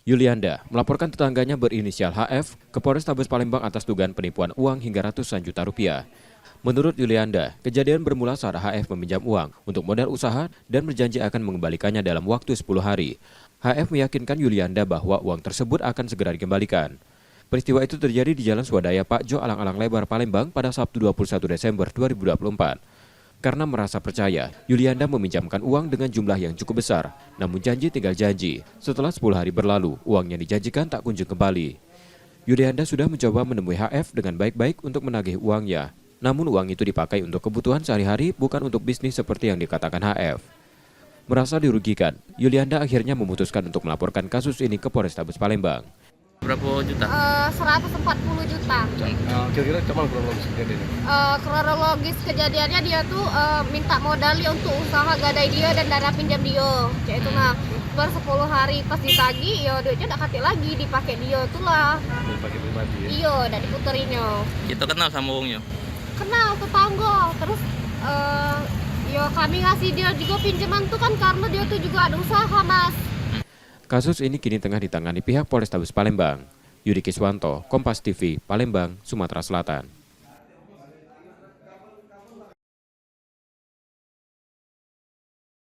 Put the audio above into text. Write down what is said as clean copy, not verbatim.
Yulianda melaporkan tetangganya berinisial HF ke Polrestabes Palembang atas dugaan penipuan uang hingga ratusan juta rupiah. Menurut Yulianda, kejadian bermula saat HF meminjam uang untuk modal usaha dan berjanji akan mengembalikannya dalam waktu 10 hari. HF meyakinkan Yulianda bahwa uang tersebut akan segera dikembalikan. Peristiwa itu terjadi di Jalan Swadaya Pak Jo Alang-Alang Lebar, Palembang pada Sabtu 21 Desember 2024. Karena merasa percaya, Yulianda meminjamkan uang dengan jumlah yang cukup besar, namun janji tinggal janji. Setelah 10 hari berlalu, uang yang dijanjikan tak kunjung kembali. Yulianda sudah mencoba menemui HF dengan baik-baik untuk menagih uangnya. Namun uang itu dipakai untuk kebutuhan sehari-hari, bukan untuk bisnis seperti yang dikatakan HF. Merasa dirugikan, Yulianda akhirnya memutuskan untuk melaporkan kasus ini ke Polrestabes Palembang. Berapa juta? 140 juta. Kira-kira cuman kronologis kejadiannya? Kronologis kejadiannya dia tuh minta modal untuk usaha gadai dia dan dana pinjam dia. Kayak itu nah, baru 10 hari pas ditagi, ya duitnya udah kate lagi dipakai dia tuh lah. Dipakai pribadi ya? Iya, udah diputerinnya. Kita kenal sama uangnya? Kenal tetangga, terus ya kami ngasih dia juga pinjaman tuh kan karena dia tuh juga ada usaha, Mas. Kasus ini kini tengah ditangani pihak Polrestabes Palembang. Yudi Kiswanto, Kompas TV, Palembang, Sumatera Selatan.